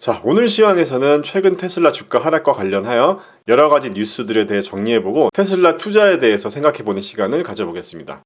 자, 오늘 시황에서는 최근 테슬라 주가 하락과 관련하여 여러 가지 뉴스들에 대해 정리해보고 테슬라 투자에 대해서 생각해보는 시간을 가져보겠습니다.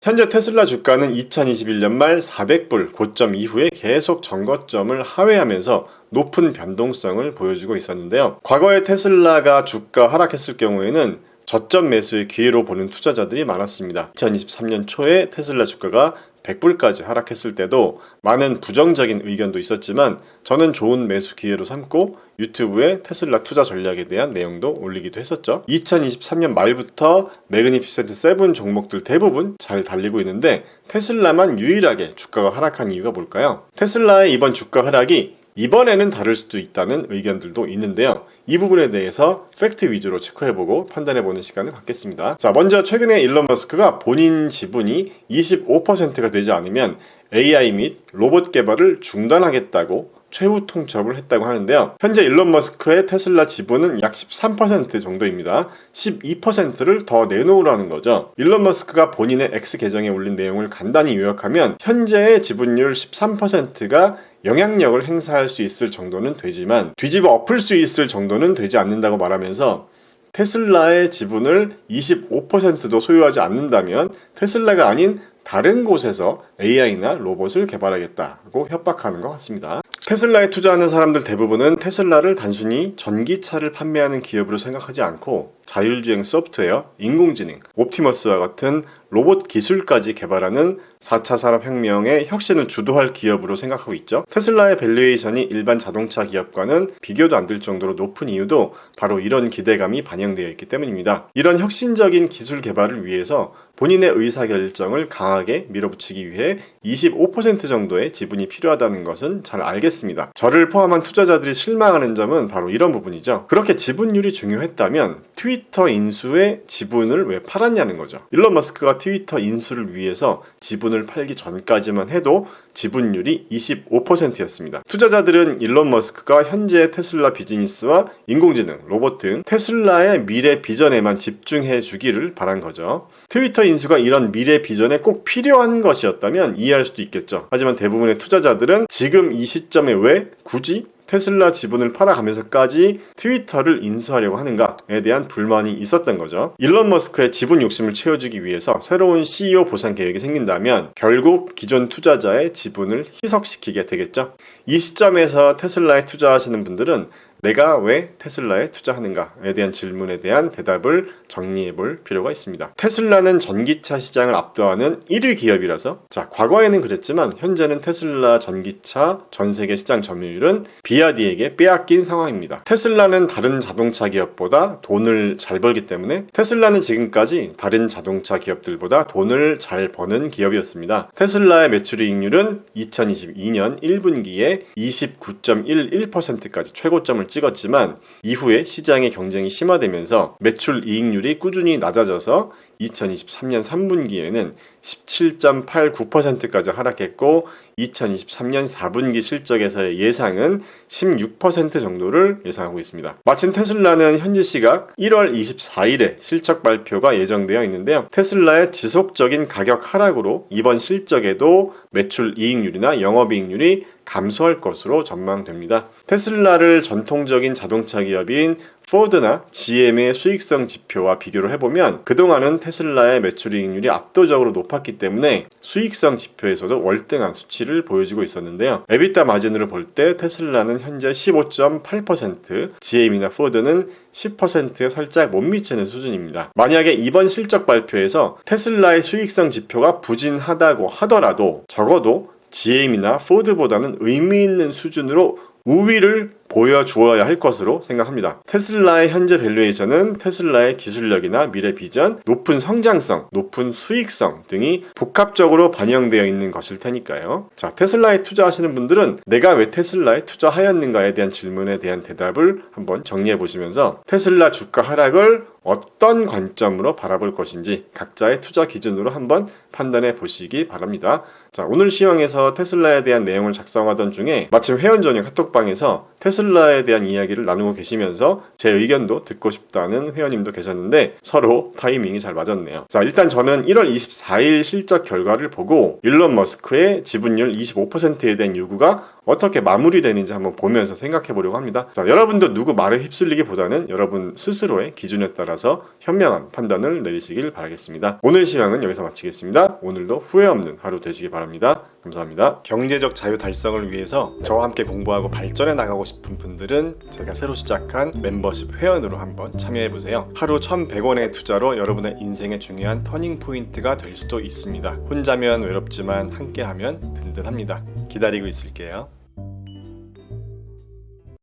현재 테슬라 주가는 2021년 말 400불 고점 이후에 계속 전고점을 하회하면서 높은 변동성을 보여주고 있었는데요. 과거에 테슬라가 주가 하락했을 경우에는 저점 매수의 기회로 보는 투자자들이 많았습니다. 2023년 초에 테슬라 주가가 100불까지 하락했을 때도 많은 부정적인 의견도 있었지만 저는 좋은 매수 기회로 삼고 유튜브에 테슬라 투자 전략에 대한 내용도 올리기도 했었죠. 2023년 말부터 매그니피센트 7 종목들 대부분 잘 달리고 있는데 테슬라만 유일하게 주가가 하락한 이유가 뭘까요? 테슬라의 이번 주가 하락이 이번에는 다를 수도 있다는 의견들도 있는데요. 이 부분에 대해서 팩트 위주로 체크해보고 판단해보는 시간을 갖겠습니다. 자, 먼저 최근에 일론 머스크가 본인 지분이 25%가 되지 않으면 AI 및 로봇 개발을 중단하겠다고 최후 통첩을 했다고 하는데요. 현재 일론 머스크의 테슬라 지분은 약 13% 정도입니다. 12%를 더 내놓으라는 거죠. 일론 머스크가 본인의 X 계정에 올린 내용을 간단히 요약하면 현재의 지분율 13%가 영향력을 행사할 수 있을 정도는 되지만 뒤집어 엎을 수 있을 정도는 되지 않는다고 말하면서 테슬라의 지분을 25%도 소유하지 않는다면 테슬라가 아닌 다른 곳에서 AI나 로봇을 개발하겠다고 협박하는 것 같습니다. 테슬라에 투자하는 사람들 대부분은 테슬라를 단순히 전기차를 판매하는 기업으로 생각하지 않고 자율주행 소프트웨어, 인공지능, 옵티머스와 같은 로봇 기술까지 개발하는 4차 산업혁명의 혁신을 주도할 기업으로 생각하고 있죠. 테슬라의 밸류에이션이 일반 자동차 기업과는 비교도 안 될 정도로 높은 이유도 바로 이런 기대감이 반영되어 있기 때문입니다. 이런 혁신적인 기술 개발을 위해서 본인의 의사결정을 강하게 밀어붙이기 위해 25% 정도의 지분이 필요하다는 것은 잘 알겠습니다. 저를 포함한 투자자들이 실망하는 점은 바로 이런 부분이죠. 그렇게 지분율이 중요했다면 트위터 인수의 지분을 왜 팔았냐는 거죠. 일론 머스크가 트위터 인수를 위해서 지분을 팔기 전까지만 해도 지분율이 25%였습니다. 투자자들은 일론 머스크가 현재 테슬라 비즈니스와 인공지능, 로봇 등 테슬라의 미래 비전에만 집중해 주기를 바란 거죠. 트위터 인수가 이런 미래 비전에 꼭 필요한 것이었다면 이해할 수도 있겠죠. 하지만 대부분의 투자자들은 지금 이 시점에 왜 굳이 테슬라 지분을 팔아가면서까지 트위터를 인수하려고 하는가에 대한 불만이 있었던 거죠. 일론 머스크의 지분 욕심을 채워주기 위해서 새로운 CEO 보상 계획이 생긴다면 결국 기존 투자자의 지분을 희석시키게 되겠죠. 이 시점에서 테슬라에 투자하시는 분들은 내가 왜 테슬라에 투자하는가에 대한 질문에 대한 대답을 정리해 볼 필요가 있습니다. 테슬라는 전기차 시장을 압도하는 1위 기업이라서 과거에는 그랬지만 현재는 테슬라 전기차 전 세계 시장 점유율은 비아디에게 빼앗긴 상황입니다. 테슬라는 다른 자동차 기업보다 돈을 잘 벌기 때문에 테슬라는 지금까지 다른 자동차 기업들보다 돈을 잘 버는 기업이었습니다. 테슬라의 매출이익률은 2022년 1분기에 29.11%까지 최고점을 찍었지만 이후에 시장의 경쟁이 심화되면서 매출 이익률이 꾸준히 낮아져서 2023년 3분기에는 17.89%까지 하락했고 2023년 4분기 실적에서의 예상은 16% 정도를 예상하고 있습니다. 마침 테슬라는 현지 시각 1월 24일에 실적 발표가 예정되어 있는데요. 테슬라의 지속적인 가격 하락으로 이번 실적에도 매출 이익률이나 영업이익률이 감소할 것으로 전망됩니다. 테슬라를 전통적인 자동차 기업인 포드나 GM의 수익성 지표와 비교를 해보면 그동안은 테슬라의 매출이익률이 압도적으로 높았기 때문에 수익성 지표에서도 월등한 수치를 보여주고 있었는데요. 에비타 마진으로 볼 때 테슬라는 현재 15.8%, GM이나 포드는 10%에 살짝 못 미치는 수준입니다. 만약에 이번 실적 발표에서 테슬라의 수익성 지표가 부진하다고 하더라도 적어도 GM이나 포드보다는 의미 있는 수준으로 우위를 보여주어야 할 것으로 생각합니다. 테슬라의 현재 밸류에이션은 테슬라의 기술력이나 미래 비전, 높은 성장성, 높은 수익성 등이 복합적으로 반영되어 있는 것일 테니까요. 자, 테슬라에 투자하시는 분들은 내가 왜 테슬라에 투자하였는가에 대한 질문에 대한 대답을 한번 정리해 보시면서 테슬라 주가 하락을 어떤 관점으로 바라볼 것인지 각자의 투자 기준으로 한번 판단해 보시기 바랍니다. 자, 오늘 시황에서 테슬라에 대한 내용을 작성하던 중에 마침 회원 전용 카톡방에서 테슬라에 대한 이야기를 나누고 계시면서 제 의견도 듣고 싶다는 회원님도 계셨는데 서로 타이밍이 잘 맞았네요. 자, 일단 저는 1월 24일 실적 결과를 보고 일론 머스크의 지분율 25%에 대한 요구가 어떻게 마무리되는지 한번 보면서 생각해 보려고 합니다. 자, 여러분도 누구 말에 휩쓸리기보다는 여러분 스스로의 기준에 따라서 현명한 판단을 내리시길 바라겠습니다. 오늘 시간은 여기서 마치겠습니다. 오늘도 후회 없는 하루 되시기 바랍니다. 감사합니다. 경제적 자유 달성을 위해서 저와 함께 공부하고 발전해 나가고 싶은 분들은 제가 새로 시작한 멤버십 회원으로 한번 참여해 보세요. 하루 1,100원의 투자로 여러분의 인생의 중요한 터닝 포인트가 될 수도 있습니다. 혼자면 외롭지만 함께하면 든든합니다. 기다리고 있을게요.